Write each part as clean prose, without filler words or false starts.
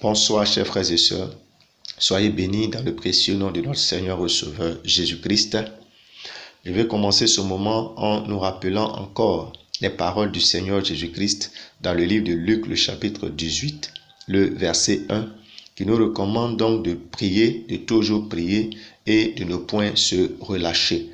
Bonsoir chers frères et sœurs, soyez bénis dans le précieux nom de notre Seigneur et Sauveur Jésus-Christ. Je vais commencer ce moment en nous rappelant encore les paroles du Seigneur Jésus-Christ dans le livre de Luc, le chapitre 18, le verset 1, qui nous recommande donc de prier, de toujours prier et de ne point se relâcher.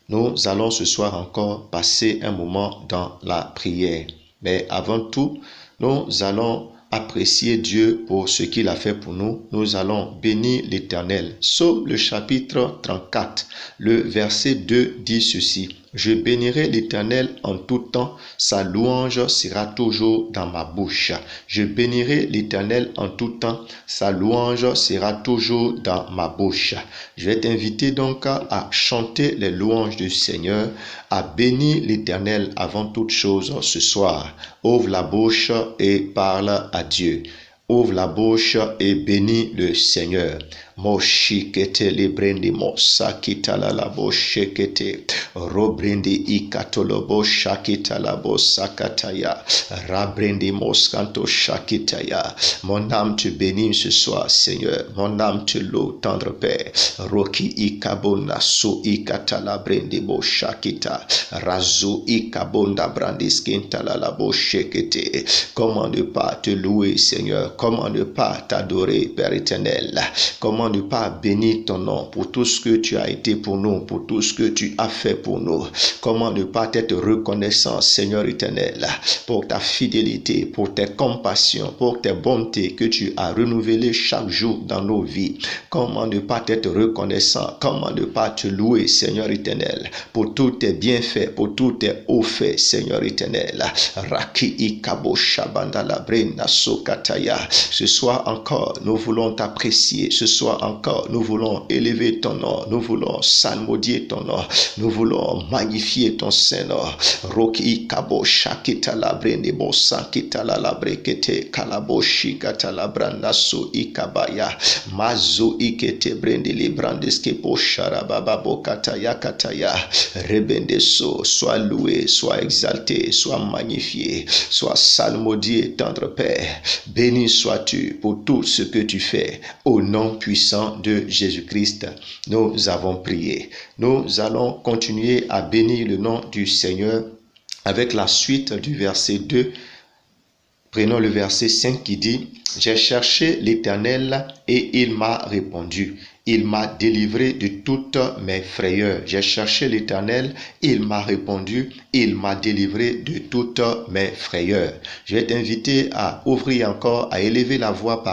Nous allons ce soir encore passer un moment dans la prière. Mais avant tout, nous allons apprécier Dieu pour ce qu'il a fait pour nous. Nous allons bénir l'Éternel. Psaume le chapitre 34, le verset 2 dit ceci: Je bénirai l'Éternel en tout temps, sa louange sera toujours dans ma bouche. Je bénirai l'Éternel en tout temps, sa louange sera toujours dans ma bouche. Je vais t'inviter donc à chanter les louanges du Seigneur, à bénir l'Éternel avant toute chose ce soir. Ouvre la bouche et parle à Dieu. Ouvre la bouche et bénis le Seigneur. Moshi kete librendi mosa kitala la boshe kete robrendi ikatolo bosha kitala bosa kataya rabrendi moskanto shakitaya. Mon âme te bénit ce soir, Seigneur. Mon âme te loue, tendre Père. Roki ikabona su ikatala brendi bosha kita razu ikabonda brandis kintala la boshe kete. Comment ne pas te louer, Seigneur? Comment ne pas t'adorer, Père éternel? Comment ne pas bénir ton nom pour tout ce que tu as été pour nous, pour tout ce que tu as fait pour nous? Comment ne pas être reconnaissant, Seigneur éternel, pour ta fidélité, pour tes compassions, pour tes bontés que tu as renouvelées chaque jour dans nos vies? Comment ne pas être reconnaissant? Comment ne pas te louer, Seigneur éternel, pour tous tes bienfaits, pour tous tes hauts faits, Seigneur éternel? Raki ikabo shabanda la brenda sokataya. Ce soir encore, nous voulons t'apprécier. Ce soir encore, nous voulons élever ton nom. Nous voulons salmodier ton nom. Nous voulons magnifier ton Saint-Nom. Roki kabo shakita la brende bosa kita la brekete kalaboshi kata la branda so ikabaya mazo ikete brende librandes ke poshara baba bokata yakataya rebende so. Sois loué, sois exalté, sois magnifié, sois salmodié, tendre Père. Béni sois-tu pour tout ce que tu fais. Au nom puissant de Jésus-Christ, nous avons prié. Nous allons continuer à bénir le nom du Seigneur avec la suite du verset 2. Prenons le verset 5 qui dit: J'ai cherché l'Éternel et il m'a répondu. Il m'a délivré de toutes mes frayeurs. J'ai cherché l'Éternel, il m'a répondu, il m'a délivré de toutes mes frayeurs. Je vais t'inviter à ouvrir encore, à élever la voix,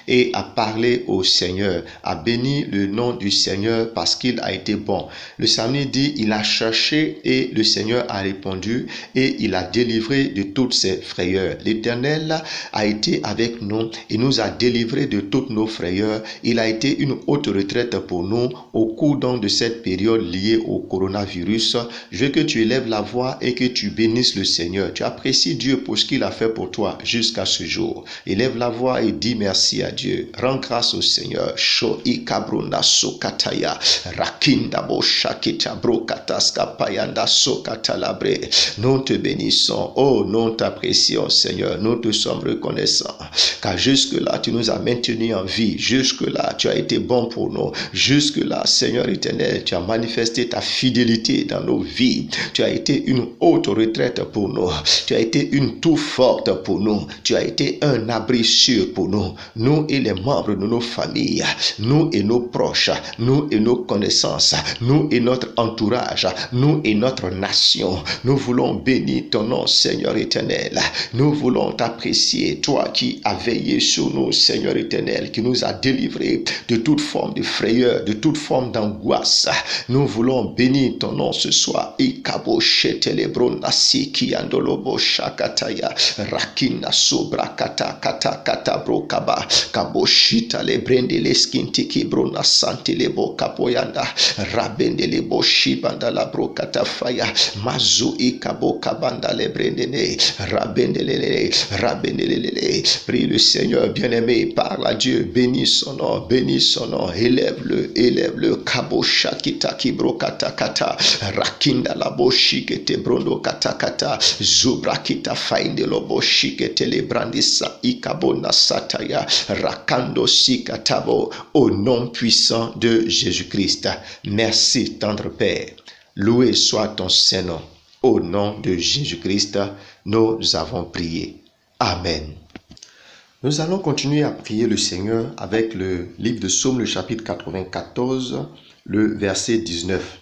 et à parler au Seigneur, à bénir le nom du Seigneur parce qu'il a été bon. Le psalmiste dit: il a cherché et le Seigneur a répondu et il a délivré de toutes ses frayeurs. L'Éternel a été avec nous, il nous a délivrés de toutes nos frayeurs. Il a été une haute retraite pour nous au cours donc de cette période liée au coronavirus. Je veux que tu élèves la voix et que tu bénisses le Seigneur. Tu apprécies Dieu pour ce qu'il a fait pour toi jusqu'à ce jour. Élève la voix et dis merci à Dieu. Rends grâce au Seigneur. Nous te bénissons. Oh, nous t'apprécions, Seigneur. Nous te sommes reconnaissants. Car jusque-là, tu nous as maintenus en vie. Jusque-là, tu as été bon pour nous. Jusque-là, Seigneur éternel, tu as manifesté ta fidélité dans nos vies. Tu as été une haute retraite pour nous. Tu as été une tour forte pour nous. Tu as été un abri sûr pour nous. Nous et les membres de nos familles, nous et nos proches, nous et nos connaissances, nous et notre entourage, nous et notre nation. Nous voulons bénir ton nom, Seigneur éternel. Nous voulons t'apprécier, toi qui as veillé sur nous, Seigneur éternel, qui nous a délivrés de toute forme de frayeur, de toute forme d'angoisse. Nous voulons bénir ton nom ce soir. Ikabo shetelebro nasiki andolobo shakataya rakina sobra kata kata kata brokaba kaboshita lebrende leskinti kibro nasante lebo kapoyanda rabende lebo shibanda la brokata faya mazu ikabo kabanda lebrende ne rabende lele rabende lele. Prie le Seigneur bien-aimé, parle à Dieu, bénis son nom, bénis son nom. maintenant, élève-le, kabosha kita kibro kata kata, rakinda la boshi kete brondo kata kata, zubra kita fainde lo boshi kete le brandisa ikabona sataya, rakando sikatabo, au nom puissant de Jésus-Christ. Merci, tendre Père. Loué soit ton Saint-Nom. Au nom de Jésus-Christ, nous avons prié. Amen. Nous allons continuer à prier le Seigneur avec le livre de Psaume, le chapitre 94, le verset 19.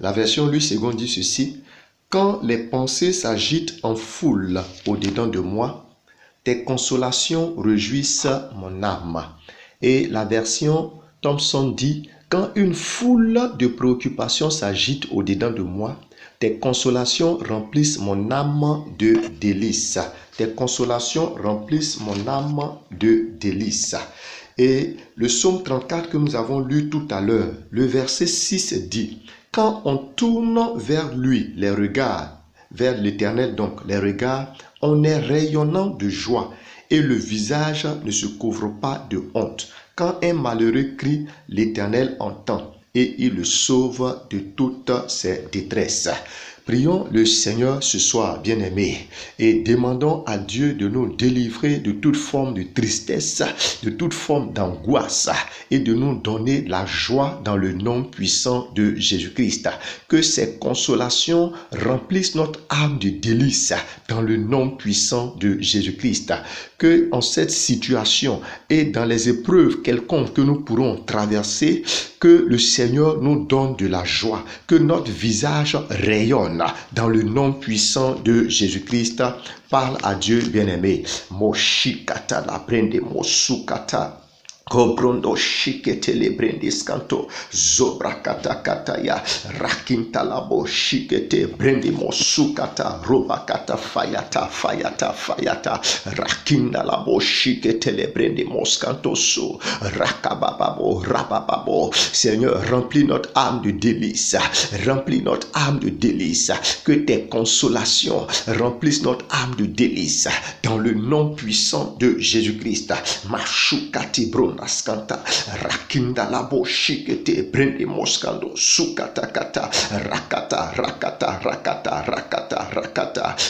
La version Louis II dit ceci: « Quand les pensées s'agitent en foule au-dedans de moi, tes consolations réjouissent mon âme. » Et la version Thompson dit: « Quand une foule de préoccupations s'agite au-dedans de moi, tes consolations remplissent mon âme de délices. » Tes consolations remplissent mon âme de délices. Et le psaume 34 que nous avons lu tout à l'heure, le verset 6 dit: « Quand on tourne vers lui les regards, vers l'Éternel donc les regards, on est rayonnant de joie et le visage ne se couvre pas de honte. Quand un malheureux crie, l'Éternel entend et il le sauve de toutes ses détresses. » Prions le Seigneur ce soir, bien-aimés, et demandons à Dieu de nous délivrer de toute forme de tristesse, de toute forme d'angoisse, et de nous donner la joie dans le nom puissant de Jésus-Christ. Que ces consolations remplissent notre âme de délices dans le nom puissant de Jésus-Christ. Que en cette situation et dans les épreuves quelconques que nous pourrons traverser, que le Seigneur nous donne de la joie, que notre visage rayonne dans le nom puissant de Jésus-Christ. Parle à Dieu, bien-aimé. Moshikata la prende mosukata. Kobrondo shikete le brendis kanto, zobra kata kata ya, rakinta labo shikete brendi mosukata, roba kata fayata, rakinda labo shikete le brendi moskanto so, rakabababo, rabababo. Seigneur, remplis notre âme de délices, remplis notre âme de délices, que tes consolations remplissent notre âme de délices, dans le nom puissant de Jésus-Christ. Mashukati bron Askanta, rakinda labo shikete brendi moskando sukata kata rakata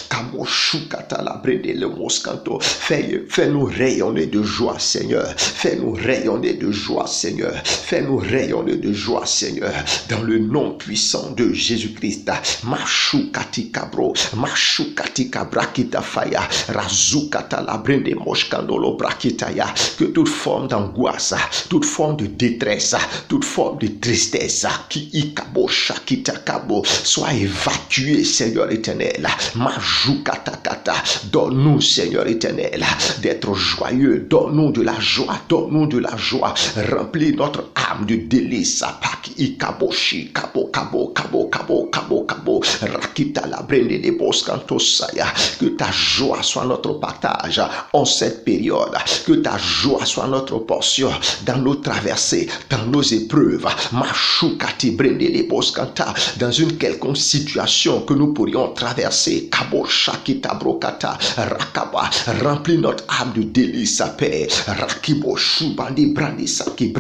kamoshukata la brendi le moskanto. Fais-nous rayonner de joie, Seigneur. Fais-nous rayonner de joie, Seigneur. Fais-nous rayonner de joie, Seigneur, dans le nom puissant de Jésus-Christ. Mashukati kabro, mashukati kabrakita faya, razukata la brendi moskando lo brakita ya. Que toute forme d'angoisse, toute forme de détresse, toute forme de tristesse qui soit évacuée, Seigneur éternel. Majukatakata, donne-nous, Seigneur éternel, d'être joyeux, donne-nous de la joie, donne-nous de la joie, remplis notre âme de délices. Rakita la brende de boskantosaya. Que ta joie soit notre partage en cette période, que ta joie soit notre portion dans nos traversées, dans nos épreuves. Mashukati brende de boskanta, dans une quelconque situation que nous pourrions traverser. Kabo shakita brokata rakaba, remplis notre âme de délices, Père. Rakibo shubandi brandisaki.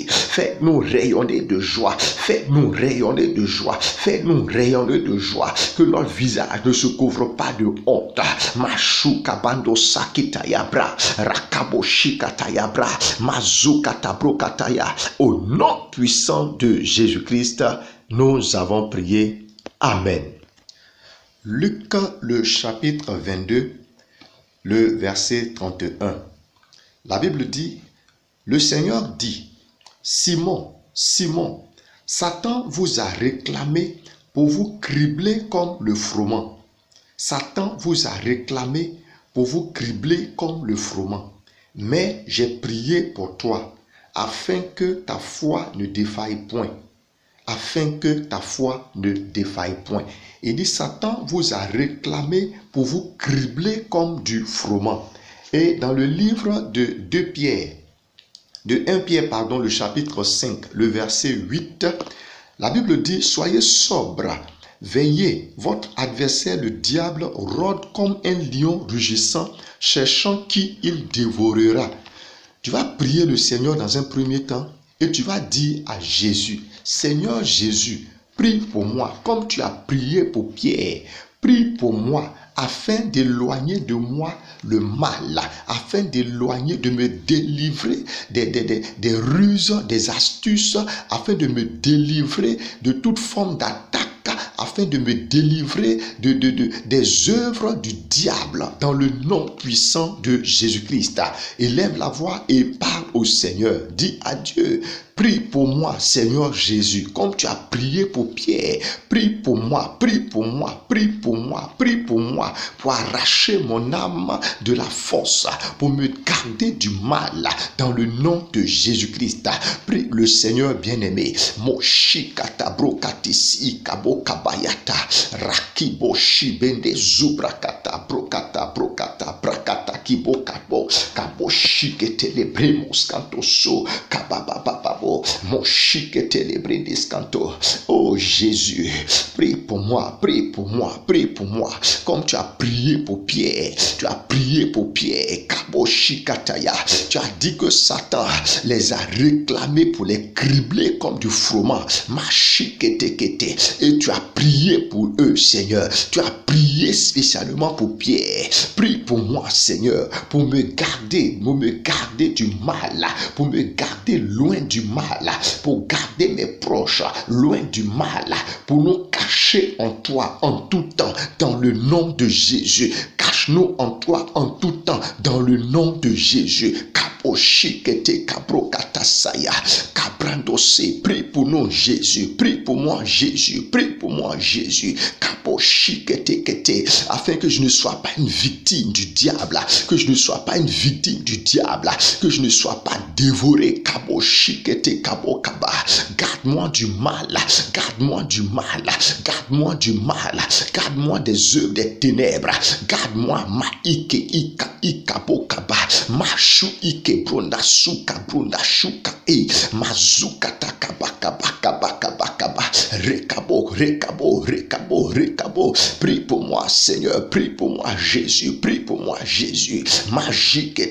Fais-nous rayonner de joie, fais-nous rayonner de joie, fais-nous rayonner de joie, que notre visage ne se couvre pas de honte. Mashukabando sakita yabra, rakabo shikata yabra, mazukata brokataya. Au nom puissant de Jésus-Christ, nous avons prié. Amen. Luc, le chapitre 22, le verset 31. La Bible dit: le Seigneur dit, Simon, Simon, Satan vous a réclamé pour vous cribler comme le froment. Satan vous a réclamé pour vous cribler comme le froment. Mais j'ai prié pour toi, afin que ta foi ne défaille point. Afin que ta foi ne défaille point. Il dit, Satan vous a réclamé pour vous cribler comme du froment. Et dans le livre de 1 Pierre, le chapitre 5, le verset 8, la Bible dit, soyez sobres, veillez, votre adversaire le diable rôde comme un lion rugissant, cherchant qui il dévorera. Tu vas prier le Seigneur dans un premier temps et tu vas dire à Jésus, Seigneur Jésus, prie pour moi comme tu as prié pour Pierre. Prie pour moi afin d'éloigner de moi le mal, afin d'éloigner, de me délivrer des ruses, des astuces, afin de me délivrer de toute forme d'attaque, afin de me délivrer des œuvres du diable dans le nom puissant de Jésus-Christ. Élève la voix et parle au Seigneur. Dis à Dieu, prie pour moi, Seigneur Jésus, comme tu as prié pour Pierre. Prie pour moi, prie pour moi, prie pour moi, prie pour moi, pour arracher mon âme de la force, pour me garder du mal dans le nom de Jésus-Christ. Prie le Seigneur bien-aimé. Moshikatabro katisi kabo kabayata rakibo shibende zubrakata brokata brokata brakata kibo kabo kabo shikete lebremos kantoso kababababo moshikete lebrendes kanto. Oh Jésus, prie pour moi, prie pour moi, prie pour moi, comme tu as prié pour Pierre, tu as prié pour Pierre, kabo shikataya. Tu as dit que Satan les a réclamés pour les cribler comme du froment. Et tu as prié pour eux, Seigneur. Tu as prié spécialement pour Pierre. Prie pour moi, Seigneur, pour me garder du mal, pour me garder loin du mal, pour garder mes proches loin du mal, pour nous cacher en toi en tout temps, dans le nom de Jésus. Cache-nous en toi en tout temps, dans le nom de Jésus. Prie pour nous, Jésus. Prie pour moi, Jésus. Prie pour moi, Jésus. Afin que je ne sois pas une victime du diable, que je ne sois pas une victime du diable, que je ne sois pas dévoré. Garde-moi du mal, garde-moi du mal, garde-moi du mal, garde-moi des œuvres des ténèbres, garde-moi maïke ika ikabokaba mashu ike brunda suka e mazuka takabakabakabakaba rekabo. Prie pour moi, Seigneur, prie pour moi, Jésus, prie pour moi, Jésus. Magique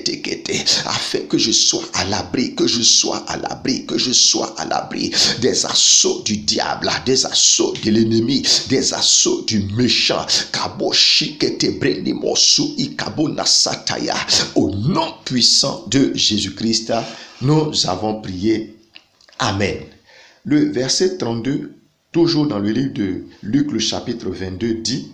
afin que je sois à l'abri, que je sois à l'abri, que je sois à l'abri des assauts du diable, des assauts de l'ennemi, des assauts du méchant. Au nom puissant de Jésus-Christ, nous avons prié. Amen. Le verset 32, toujours dans le livre de Luc, le chapitre 22, dit,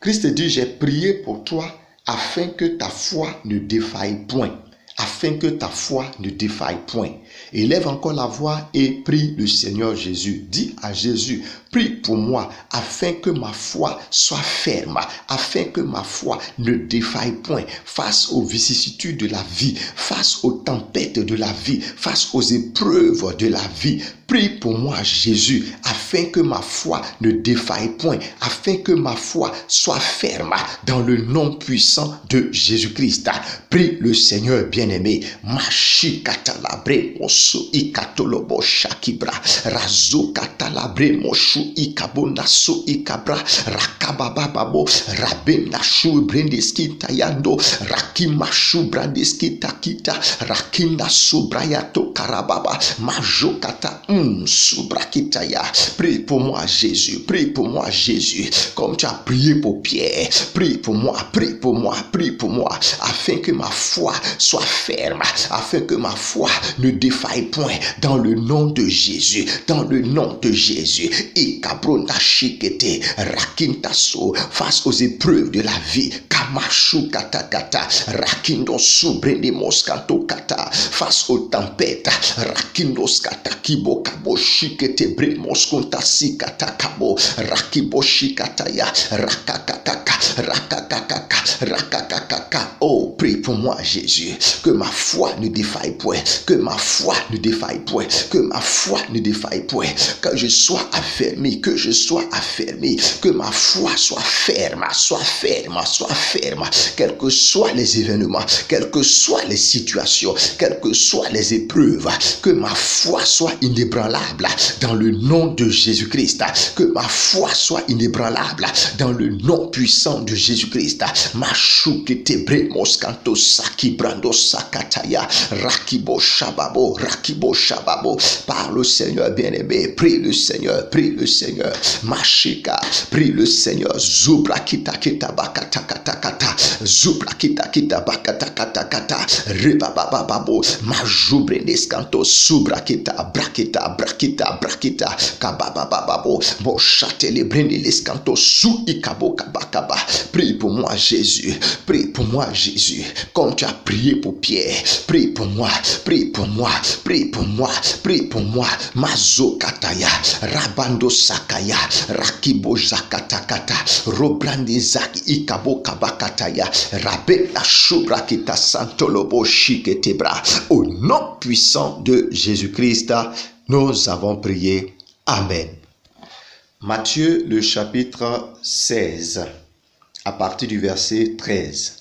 Christ dit, j'ai prié pour toi afin que ta foi ne défaille point. Afin que ta foi ne défaille point. Élève encore la voix et prie le Seigneur Jésus. Dis à Jésus, prie pour moi afin que ma foi soit ferme, afin que ma foi ne défaille point face aux vicissitudes de la vie, face aux tempêtes de la vie, face aux épreuves de la vie. Prie pour moi, Jésus, afin que ma foi ne défaille point, afin que ma foi soit ferme dans le nom puissant de Jésus-Christ. Prie le Seigneur bien-aimé. Mashi katalabre mosu ikatolobo shakibra razo katalabre moshu ikabonda so ikabra rakabababo rabenda shu brendeski tayando rakimashu brandeski takita rakinda subrayato karababa majokata subrakitaya. Prie pour moi, Jésus, prie pour moi, Jésus, comme tu as prié pour Pierre. Prie pour moi, prie pour moi, prie pour moi, afin que ma foi soit ferme, afin que ma foi ne défaille point, dans le nom de Jésus, dans le nom de Jésus. Et kabrona shikete rakintaso, face aux épreuves de la vie, kamashu katakata rakindo subrende moskanto kata, face aux tempêtes, rakindos katakibo kabo shikete bre moskonta sikata kabo rakibo shikataya rakakaka rakakaka rakakaka. Oh, prie pour moi, Jésus, que ma foi ne défaille point, que ma foi ne défaille point, que ma foi ne défaille point, que je sois affermi, que je sois affermi, que ma foi soit ferme, soit ferme, soit ferme, quels que soient les événements, quelles que soient les situations, quelles que soient les épreuves, que ma foi soit inébranlable dans le nom de Jésus-Christ, que ma foi soit inébranlable dans le nom puissant de Jésus-Christ. Mashukete bre moskanto Kanto Saki Brando Sakataya, Rakibo Shababo, Rakibo Shababo. Par le Seigneur bien-aimé, prie le Seigneur, prie le Seigneur. Mashika, prie le Seigneur. Zubra kita kita bakata kata kata, Zubra kita kita bakata kata kata, Rebabababo, Majubre Neskanto, Subra kita, Brakita, Brakita, Brakita, Kababababo, Bochate les brindis leskanto, Sou Ikabo Kabakaba. Prie pour moi, Jésus. Prie pour moi, Jésus. Comme tu as prié pour Pierre. Prie pour moi. Prie pour moi. Prie pour moi. Prie pour moi. Mazo Kataya. Rabando Sakaya. Rakibo Zakatakata. Robrandi Zaki Ikabo Kabakataya. Rabbe la Shubra Kita Santolobo Shiketebra. Au nom puissant de Jésus-Christ, nous avons prié. Amen. Matthieu, le chapitre 16. À partir du verset 13.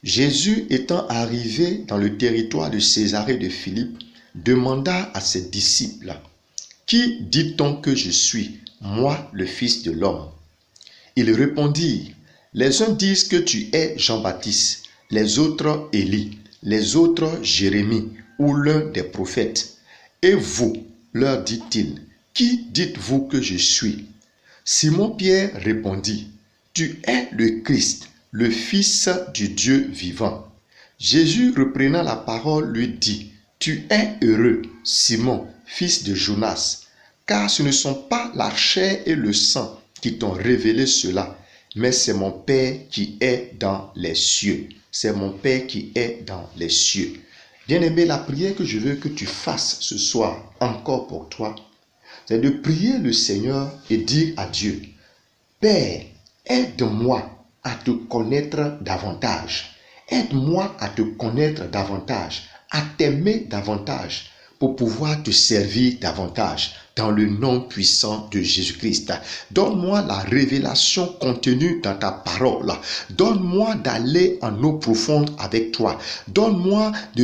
Jésus étant arrivé dans le territoire de Césarée de Philippe, demanda à ses disciples, « Qui dit-on que je suis, moi le Fils de l'homme » Ils répondirent, « Les uns disent que tu es Jean-Baptiste, les autres Élie, les autres Jérémie ou l'un des prophètes. Et vous, leur dit-il, qui dites-vous que je suis » Simon-Pierre répondit, « Tu es le Christ, le Fils du Dieu vivant. » Jésus reprenant la parole lui dit, « Tu es heureux, Simon, fils de Jonas, car ce ne sont pas la chair et le sang qui t'ont révélé cela, mais c'est mon Père qui est dans les cieux. » C'est mon Père qui est dans les cieux. Bien-aimé, la prière que je veux que tu fasses ce soir, encore pour toi, c'est de prier le Seigneur et dire à Dieu, « Père, aide-moi à te connaître davantage. Aide-moi à te connaître davantage, à t'aimer davantage, pour pouvoir te servir davantage. Dans le nom puissant de Jésus-Christ. Donne-moi la révélation contenue dans ta parole. Donne-moi d'aller en eau profonde avec toi. Donne-moi de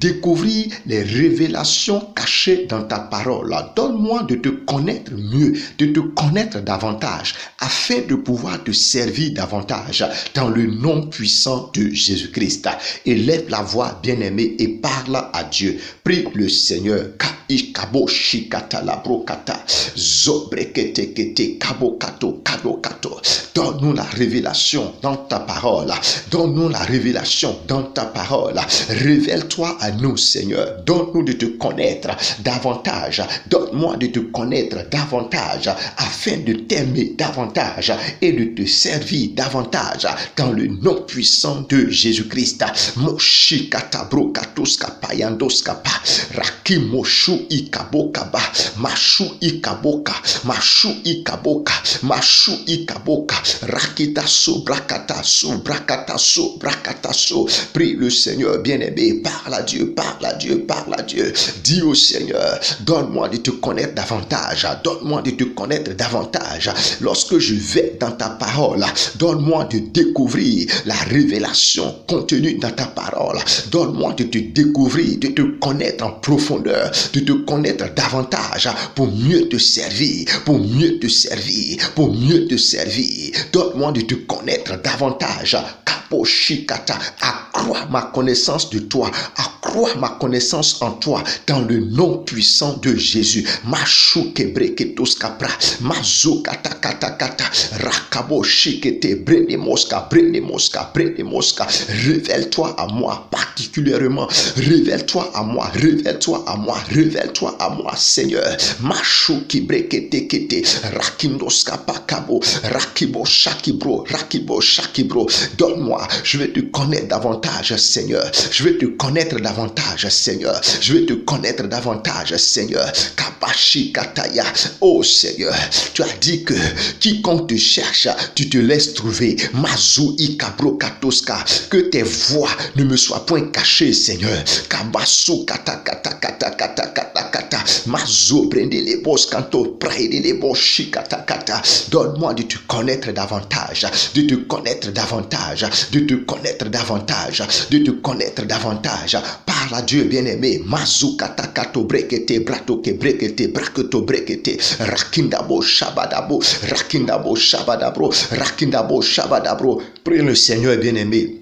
découvrir les révélations cachées dans ta parole. Donne-moi de te connaître mieux, de te connaître davantage, afin de pouvoir te servir davantage. Dans le nom puissant de Jésus-Christ. Élève la voix, bien-aimée, et parle à Dieu. Prie le Seigneur. Ikabo shikata la brokata zobrekete kete kabokato kadokato. Donne-nous la révélation dans ta parole. Donne-nous la révélation dans ta parole. Révèle-toi à nous, Seigneur. Donne-nous de te connaître davantage. Donne-moi de te connaître davantage afin de t'aimer davantage et de te servir davantage dans le nom puissant de Jésus-Christ. Moshikata brokatos payandos kapa rakimoshu ikabokaba mashu ikaboka mashu ikaboka mashu ikaboka rakita so brakata so brakata so brakata so. Prie le Seigneur bien-aimé, parle à Dieu, parle à Dieu, parle à Dieu. Dis au Seigneur, donne-moi de te connaître davantage, donne-moi de te connaître davantage. Lorsque je vais dans ta parole, donne-moi de découvrir la révélation contenue dans ta parole. Donne-moi de te découvrir, de te connaître en profondeur, de te connaître davantage pour mieux te servir, pour mieux te servir, pour mieux te servir. Donne-moi de te connaître davantage. Kaposhikata, accrois ma connaissance de toi, accrois ma connaissance en toi dans le nom puissant de Jésus. Mashu kebreketos kapra, mazo kata kata kata, rakabo shikete brenemoska, brenemoska, brenemoska. Révèle-toi à moi particulièrement, révèle-toi à moi, révèle-toi à moi, révèle-toi à moi, Seigneur. Mashu kibrekete kete, rakindoska pakabo, rakibo shakibro, rakibo shakibro. Donne-moi, je vais te connaître davantage, Seigneur. Je vais te connaître davantage, Seigneur. Je vais te connaître davantage, Seigneur. Kabashi kataya. Oh Seigneur, tu as dit que quiconque te cherche, tu te laisses trouver. Mazu ikabro katoska. Que tes voix ne me soient point cachées, Seigneur. Kabasu kata kata kata kata kata kata. Mazu prende les bos kanto praide les bos shikata kata. Donne-moi de te connaître davantage, de te connaître davantage, de te connaître davantage, de te connaître davantage. Parle à Dieu bien-aimé. Mazu kata kato brekete brato ke brekete braketo brekete rakindabo shabadabo rakindabo shabadabro rakindabo shabadabro. Prie le Seigneur bien-aimé.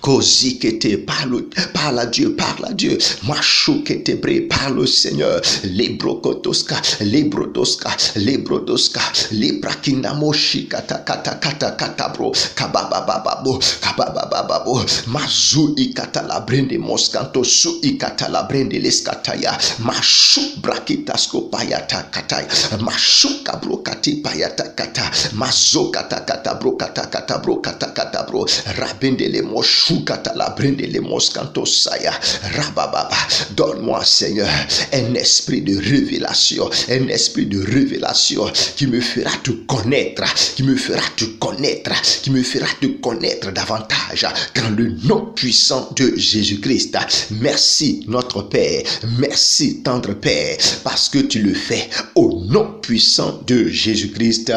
Kozikete, parle à Dieu, parle à Dieu. Machukete bre, parle au Seigneur. Lebrokotoska, lebrodoska, lebrodoska, lebrakindamoshi kata kata kata kata bro, kababababo, kababababo, mazu ikata la brende moskanto su ikata la brende leskataya, mashu brakitasko payata katay, mashu kabro kati payata kata, mazo kata kata bro kata kata bro kata kata bro, rabende le moshu kata la brende le moskanto saya, rabababa. Donne-moi, Seigneur, un esprit de révélation, un esprit de révélation qui me fera te connaître, qui me fera te connaître, qui me fera te connaître davantage dans le nom puissant de Jésus-Christ. Merci, notre Père, merci, tendre Père, parce que tu le fais au nom puissant de Jésus-Christ.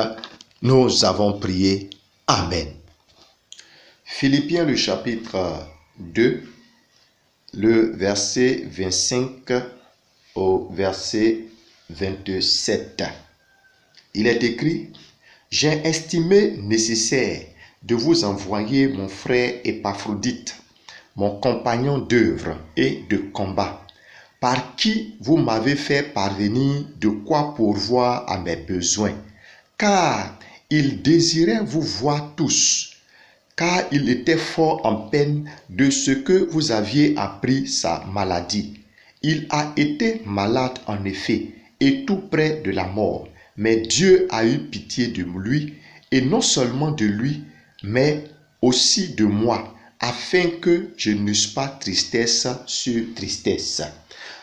Nous avons prié. Amen. Philippiens, le chapitre 2, le verset 25 au verset 27. Il est écrit: j'ai estimé nécessaire de vous envoyer mon frère Épaphrodite, mon compagnon d'œuvre et de combat, par qui vous m'avez fait parvenir de quoi pourvoir à mes besoins, car il désirait vous voir tous, car il était fort en peine de ce que vous aviez appris sa maladie. Il a été malade en effet, et tout près de la mort, mais Dieu a eu pitié de lui, et non seulement de lui, mais aussi de moi, afin que je n'eusse pas tristesse sur tristesse.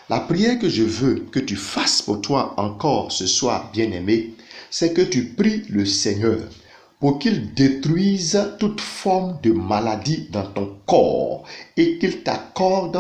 La prière que je veux que tu fasses pour toi encore ce soir, bien-aimé, c'est que tu pries le Seigneur pour qu'il détruise toute forme de maladie dans ton corps et qu'il t'accorde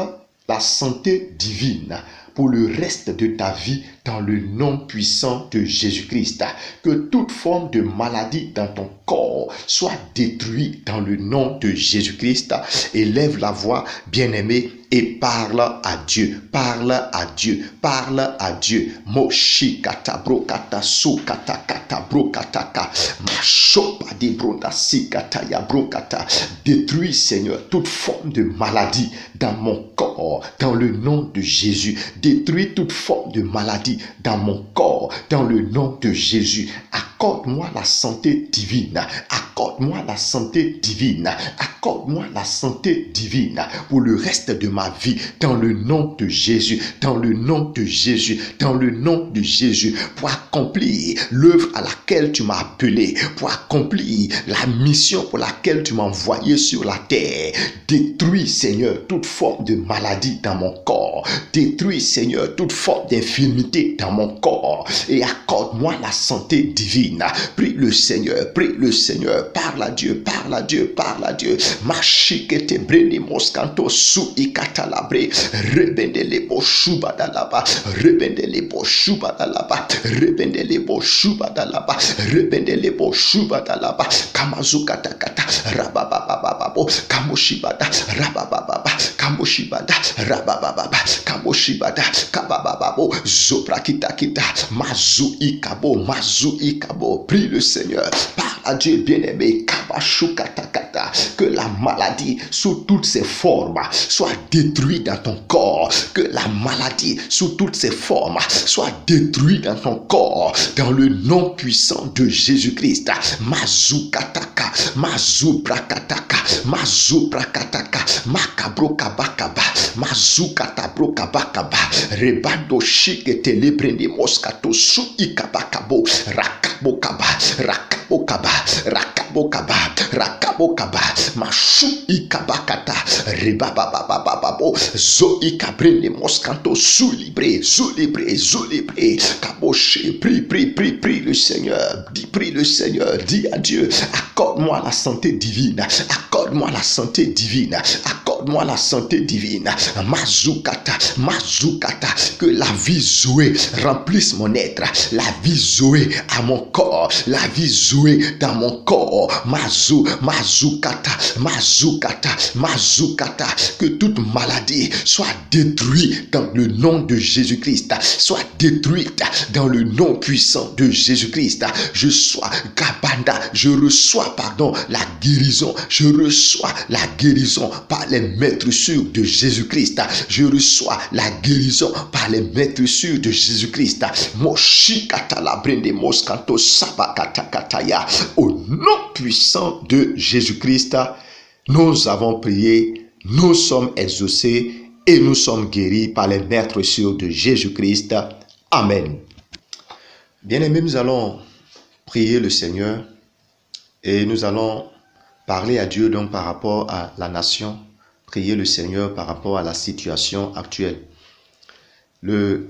la santé divine pour le reste de ta vie dans le nom puissant de Jésus-Christ. Que toute forme de maladie dans ton corps soit détruite dans le nom de Jésus-Christ. Élève la voix, bien-aimé, et parle à Dieu, parle à Dieu, parle à Dieu. Moshi kata bro kata su kata kata bro kata ka, machopa di bro da si kata ya bro kata. Détruis, Seigneur, toute forme de maladie dans mon corps, dans le nom de Jésus. Détruis toute forme de maladie dans mon corps, dans le nom de Jésus. Accorde-moi la santé divine, accorde-moi la santé divine, accorde-moi la santé divine pour le reste de ma vie, dans le nom de Jésus, dans le nom de Jésus, dans le nom de Jésus, pour accomplir l'œuvre à laquelle tu m'as appelé, pour accomplir la mission pour laquelle tu m'as envoyé sur la terre. Détruis, Seigneur, toute forme de maladie dans mon corps, détruis, Seigneur, toute forme d'infirmité dans mon corps et accorde-moi la santé divine. Prie le Seigneur, parle à Dieu, parle à Dieu, parle à Dieu. Machikete breni moskanto su ikatalabre, rebendele bo shubadalaba, rebendele bo shubadalaba, rebendele bo shubadalaba, rebendele bo shubadalaba, kamazukata kata, rabababababo, kamoshibada, rabababa, kamoshibada, rabababa, kamoshibada, kabababo, zoprakita kita, mazu ikabo, mazu ikabo. Prie le Seigneur, parle à Dieu, bien-aimé, kabashukatakata, que la maladie sous toutes ses formes soit détruite dans ton corps, que la maladie sous toutes ses formes soit détruite dans ton corps, dans le nom puissant de Jésus-Christ. Mazukataka, mazubrakataka, mazubrakataka, makabrokabakaba, mazukatabrokabakaba, rebando shikete lebrende moskato su ikabakabo, rakabokaba, rakabokaba, rakabokaba, rakabokaba, mashu ikabakata, rebabababababo, zo ikabrende moskanto su libre, kaboche. Prie le Seigneur, prie le Seigneur, dis à Dieu, accorde-moi la santé divine, accorde-moi la santé divine, accorde accorde-moi la santé divine. Mazukata, que la vie Zoé remplisse mon être, la vie Zoé à mon corps, la vie Zoé dans mon corps. Mazukata, que toute maladie soit détruite dans le nom de Jésus-Christ, soit détruite dans le nom puissant de Jésus-Christ. Je reçois la guérison. Je reçois la guérison par les maîtresures de Jésus-Christ. Je reçois la guérison par les maîtresures de Jésus-Christ. Au nom puissant de Jésus-Christ, nous avons prié, nous sommes exaucés et nous sommes guéris par les maîtresures de Jésus-Christ. Amen. Bien-aimés, nous allons prier le Seigneur et nous allons parler à Dieu donc par rapport à la nation, prier le Seigneur par rapport à la situation actuelle. Le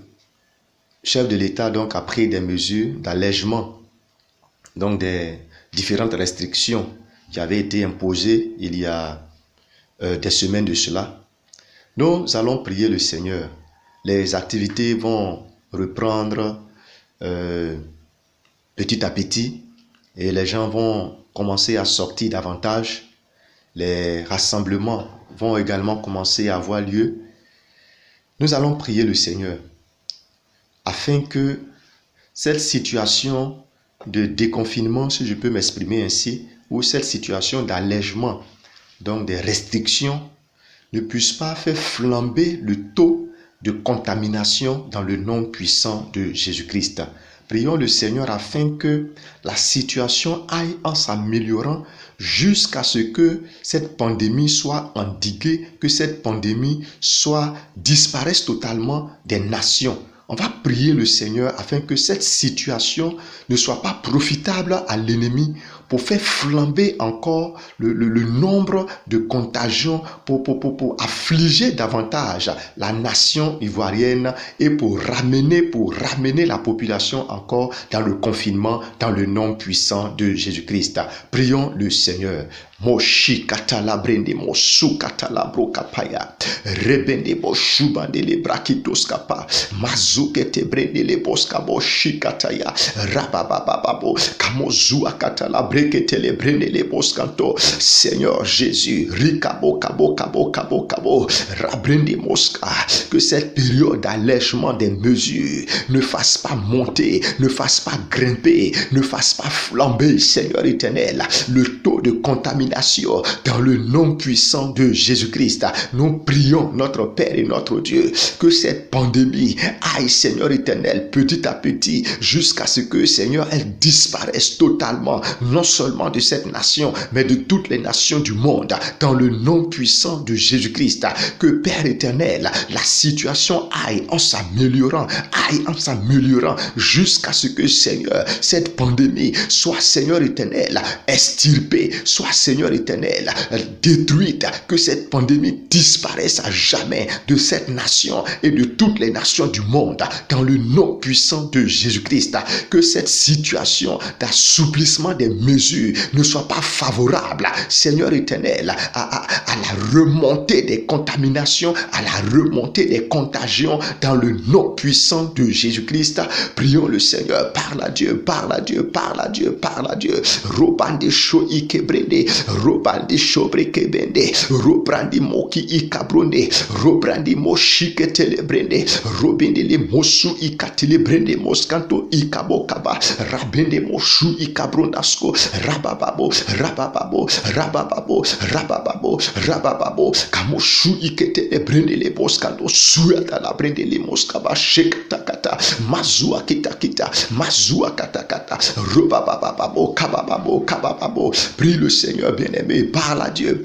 chef de l'État donc a pris des mesures d'allègement, donc des différentes restrictions qui avaient été imposées il y a des semaines de cela. Nous allons prier le Seigneur. Les activités vont reprendre petit à petit et les gens vont commencer à sortir davantage. Les rassemblements vont également commencer à avoir lieu. Nous allons prier le Seigneur afin que cette situation de déconfinement, si je peux m'exprimer ainsi, ou cette situation d'allègement, donc des restrictions, ne puisse pas faire flamber le taux de contamination dans le nom puissant de Jésus-Christ. Prions le Seigneur afin que la situation aille en s'améliorant jusqu'à ce que cette pandémie soit endiguée, que cette pandémie disparaisse totalement des nations. On va prier le Seigneur afin que cette situation ne soit pas profitable à l'ennemi pour faire flamber encore le nombre de contagions, pour affliger davantage la nation ivoirienne et pour ramener la population encore dans le confinement, dans le nom puissant de Jésus-Christ. Prions le Seigneur. Moshi katala brende mosu katala brokapaya rebende boshu bandele brakitos kapa mazukete brendele boska boshi kataya rababababo kamozua katala brekete le brendele boskanto. Seigneur Jésus, rikabo kabo rabrende moska, que cette période d'allègement des mesures ne fasse pas monter, ne fasse pas grimper, ne fasse pas flamber, Seigneur éternel, le taux de contamination dans le nom puissant de Jésus-Christ. Nous prions notre Père et notre Dieu que cette pandémie aille, Seigneur éternel, petit à petit, jusqu'à ce que, Seigneur, elle disparaisse totalement, non seulement de cette nation, mais de toutes les nations du monde, dans le nom puissant de Jésus-Christ. Que, Père éternel, la situation aille en s'améliorant, jusqu'à ce que, Seigneur, cette pandémie soit, Seigneur éternel, extirpée, soit, Seigneur éternel, détruite, que cette pandémie disparaisse à jamais de cette nation et de toutes les nations du monde, dans le nom puissant de Jésus-Christ. Que cette situation d'assouplissement des mesures ne soit pas favorable, Seigneur éternel, à la remontée des contaminations, à la remontée des contagions, dans le nom puissant de Jésus-Christ. Prions le Seigneur. Parle à Dieu. Robande sho ikebrende, robandi shobreke bende, robrandi moki ikabronde, robrandi moshi ketelebrende, robindi le mosu ikatelebrende moskanto ikabokaba, rabende moshu ikabrondasko, rabababo, kamoshu iketelebrende le boskanto, suata la brende le moskaba shektakata, mazua kitakita, mazua katakata, robababo kabababo. Prie le Seigneur bien-aimé, parle à Dieu.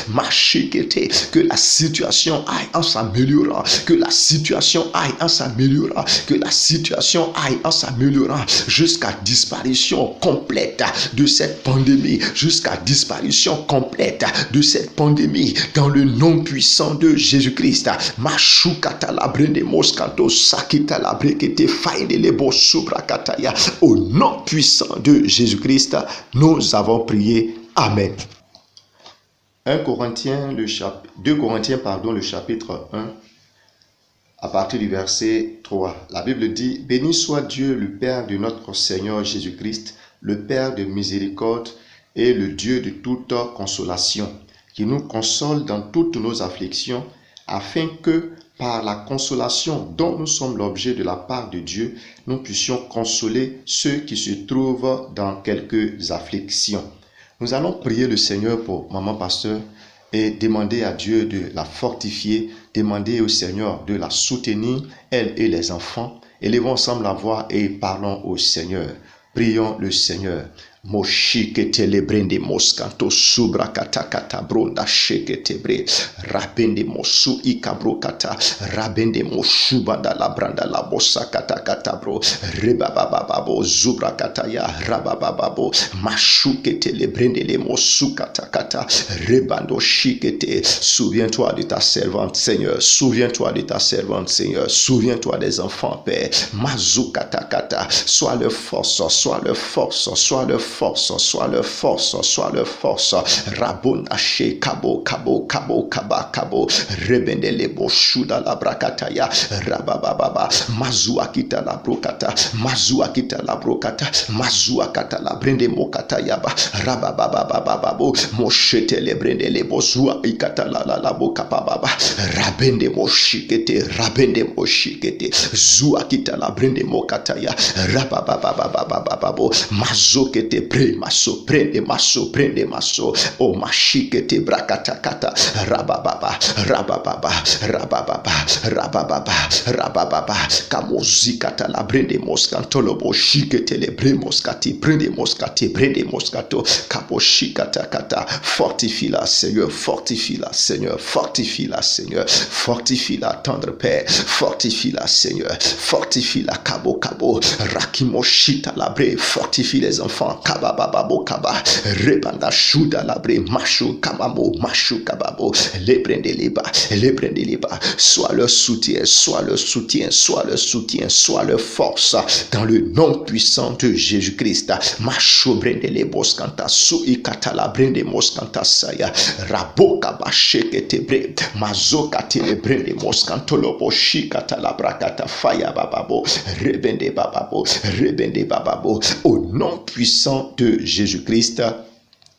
Machikete, que la situation aille en s'améliorant, jusqu'à disparition complète de cette pandémie, dans le nom puissant de Jésus-Christ. Machukata la brende moskanto sakita la brekete faide le bosubrakataya. Au nom puissant de Jésus-Christ, nous avons prié. Amen. 2 Corinthiens, le chapitre 1, à partir du verset 3. La Bible dit, « Béni soit Dieu, le Père de notre Seigneur Jésus-Christ, le Père de miséricorde et le Dieu de toute consolation, qui nous console dans toutes nos afflictions, afin que, par la consolation dont nous sommes l'objet de la part de Dieu, nous puissions consoler ceux qui se trouvent dans quelques afflictions. » Nous allons prier le Seigneur pour Maman Pasteur et demander à Dieu de la fortifier, demander au Seigneur de la soutenir, elle et les enfants. Élevons ensemble la voix et parlons au Seigneur. Prions le Seigneur. Moshikete lebrende moskanto subra kata kata bronda shekete bre rabende mosu ikabro kata rabende moshuba da la branda la bossa kata kata bro rebabababo zubra kata ya rabababo mashukete lebrende le mosu kata kata rebando shikete. Souviens-toi de ta servante, Seigneur. Souviens-toi de ta servante, Seigneur. Souviens-toi des enfants, Père. Mazu kata kata. Sois leur force, sois leur force, sois leur force, soit leur force, soit leur force. Rabonache kabo kabo kabo kaba kabo rebende lebo shuda la brakataya rabababa mazuakita la brokata mazuakita la brokata mazuakata la brende mokata yaba rabababa moshete le brende lebo zua ikata la bokapaba rabende moshikete zuakita la brende mokata ya rabababa mazokete pre maso prende maso o mashikete brakatakata rabababa kamozikata la brende moskantolo boshikete le bre moskati brende moskato kaboshikata kata. Fortifie la Seigneur, fortifie la Seigneur, fortifie la Seigneur, fortifie la tendre Père, fortifie la Seigneur, fortifie la kabo rakimoshita la bre, fortifie les enfants kabababo kaba rebanda shuda la bre mashu kamamo mashu kababo les brende liba, soit leur soutien, soit leur soutien, soit leur soutien, soit leur force dans le nom puissant de Jésus-Christ. Mashu brende les boskanta su ikata la brende moskanta saya raboka bashekete bre mazoka te brende moskanto lobo shikata la brakata faya bababo rebende bababo. Au nom puissant de Jésus-Christ,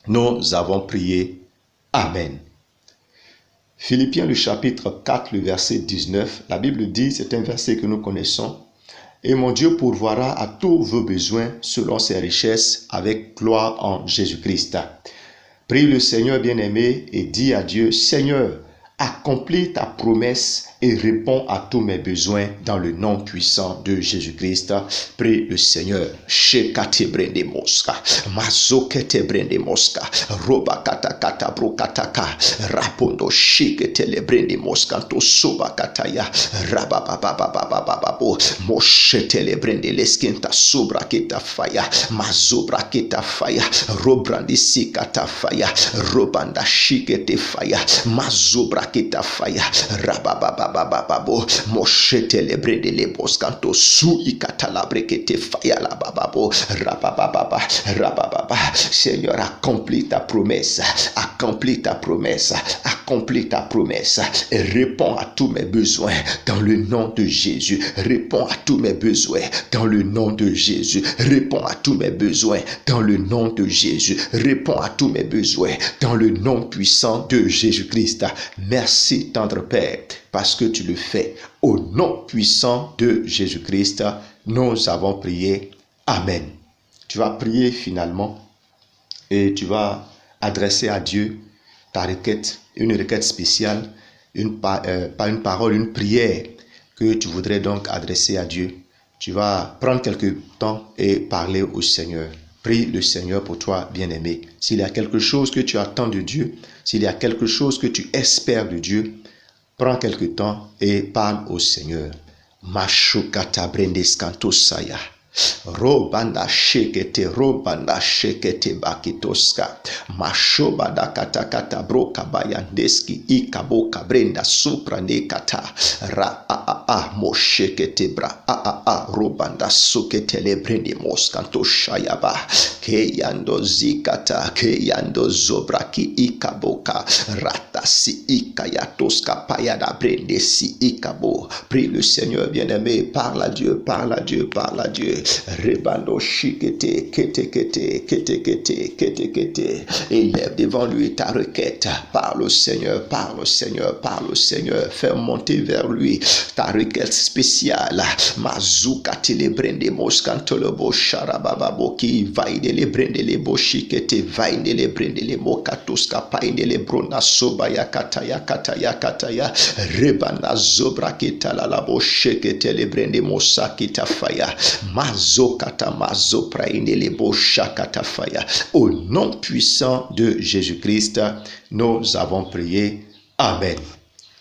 nous avons prié. Amen. Philippiens le chapitre 4, le verset 19, la Bible dit, c'est un verset que nous connaissons, « Et mon Dieu pourvoira à tous vos besoins selon ses richesses avec gloire en Jésus-Christ. » Prie le Seigneur bien-aimé et dis à Dieu, « Seigneur, accomplis ta promesse et réponds à tous mes besoins dans le nom puissant de Jésus-Christ. » Prie le Seigneur. Shekate brende moska, mazokete brende moska, roba kata kata brokataka, rapondo shikete le brende moska to soba kataya, rabababababababo, moshete le brende leskinta sobra kita faya, mazobra kita faya, robrandi sikata faya, robanda shikete faya, mazobra kita faya, rababababababo, moshete le brende le boskanto su ikata la brekete faya la bababo, rabababa. Seigneur, accomplis ta promesse, accomplis ta promesse, accomplis ta promesse et réponds à tous mes besoins dans le nom de Jésus. Réponds à tous mes besoins dans le nom de Jésus. Réponds à tous mes besoins dans le nom de Jésus. Réponds à tous mes besoins dans le nom puissant de Jésus-Christ. Merci, tendre Père, parce que tu le fais. Au nom puissant de Jésus-Christ, nous avons prié. Amen. Tu vas prier finalement et tu vas adresser à Dieu ta requête, une requête spéciale, pas une parole, une prière que tu voudrais donc adresser à Dieu. Tu vas prendre quelques temps et parler au Seigneur. Prie le Seigneur pour toi, bien-aimé. S'il y a quelque chose que tu attends de Dieu, s'il y a quelque chose que tu espères de Dieu, prends quelque temps et parle au Seigneur. Mashukata brendeskanto saya. Robanda shekete bakitoska. Mashobada katakata broka bayandeski ikabo kabrenda supra nekata. Ra moshekete bra robanda sukete lebrende moskanto shayaba. Keyando zikata keyando zobraki ikaboka. Rata si ikayatoska payada brende si ikabo. Prie le Seigneur bien-aimé, parle à Dieu, parle à Dieu, parle à Dieu. Rebando shikete, kete. Élève devant lui ta requête. Parle au Seigneur, parle au Seigneur, parle au Seigneur. Fais monter vers lui ta requête spéciale. Mazuka telebrende moskantolobo sharabababo ki vaide le brende le boshikete vaide le brende le mokatoska paide le brona soba yakataya rebana zobra kitala la boshikete le brende mosakita faya mazokata mazopra inde le boshakata faya. Au nom puissant de Jésus-Christ, nous avons prié. Amen.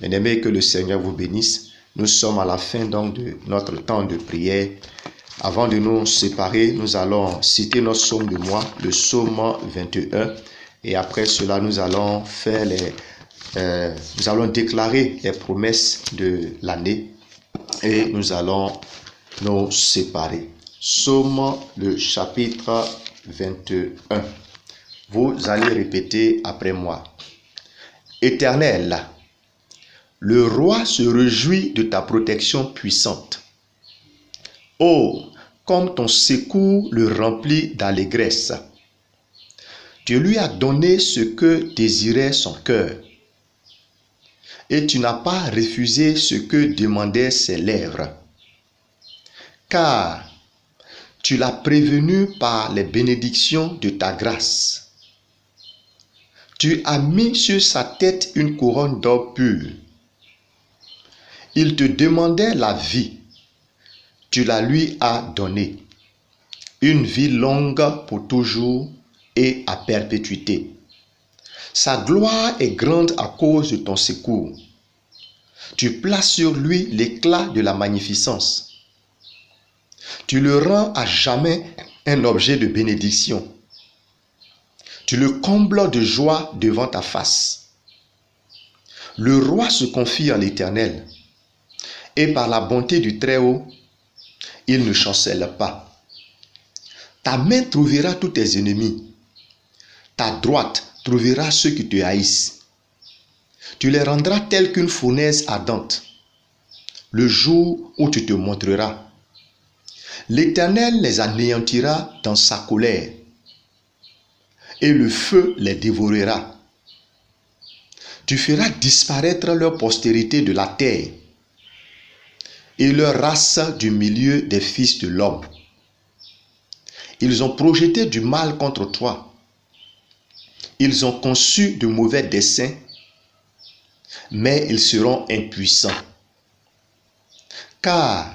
Bien-aimés, que le Seigneur vous bénisse. Nous sommes à la fin donc de notre temps de prière. Avant de nous séparer, nous allons citer notre psaume de mois, le psaume 21. Et après cela, nous allons nous allons déclarer les promesses de l'année et nous allons nous séparer. Psaume, le chapitre 21. Vous allez répéter après moi. Éternel, le roi se réjouit de ta protection puissante. Oh, comme ton secours le remplit d'allégresse. Tu lui as donné ce que désirait son cœur. Et tu n'as pas refusé ce que demandaient ses lèvres. Car tu l'as prévenu par les bénédictions de ta grâce. Tu as mis sur sa tête une couronne d'or pur. Il te demandait la vie. Tu la lui as donnée. Une vie longue pour toujours et à perpétuité. Sa gloire est grande à cause de ton secours. Tu places sur lui l'éclat de la magnificence. Tu le rends à jamais un objet de bénédiction. Tu le combles de joie devant ta face. Le roi se confie en l'Éternel. Et par la bonté du Très-Haut, il ne chancelle pas. Ta main trouvera tous tes ennemis. Ta droite trouvera ceux qui te haïssent. Tu les rendras tels qu'une fournaise ardente, le jour où tu te montreras. L'Éternel les anéantira dans sa colère, et le feu les dévorera. Tu feras disparaître leur postérité de la terre, et leur race du milieu des fils de l'homme. Ils ont projeté du mal contre toi. Ils ont conçu de mauvais desseins, mais ils seront impuissants. Car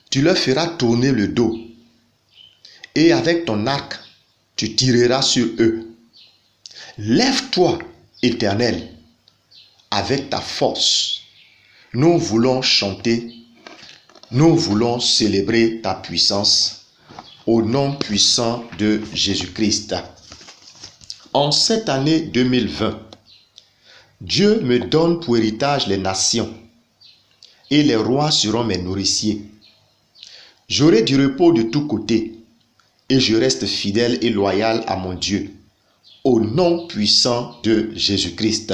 tu leur feras tourner le dos, et avec ton arc, tu tireras sur eux. Lève-toi, Éternel, avec ta force. Nous voulons chanter, nous voulons célébrer ta puissance au nom puissant de Jésus-Christ. En cette année 2020, Dieu me donne pour héritage les nations et les rois seront mes nourriciers. J'aurai du repos de tous côtés et je reste fidèle et loyal à mon Dieu au nom puissant de Jésus-Christ.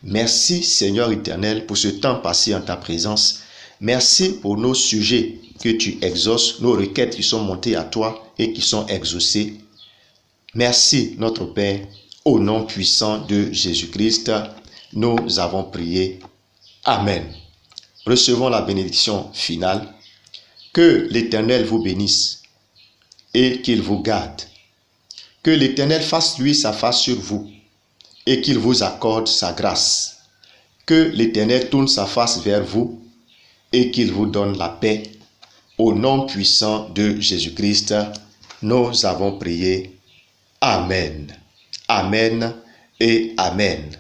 Merci Seigneur éternel pour ce temps passé en ta présence. Merci pour nos sujets que tu exauces, nos requêtes qui sont montées à toi et qui sont exaucées. Merci notre Père, au nom puissant de Jésus-Christ, nous avons prié. Amen. Recevons la bénédiction finale. Que l'Éternel vous bénisse et qu'il vous garde. Que l'Éternel fasse lui sa face sur vous et qu'il vous accorde sa grâce. Que l'Éternel tourne sa face vers vous et qu'il vous donne la paix. Au nom puissant de Jésus-Christ, nous avons prié. Amen. Amen et Amen.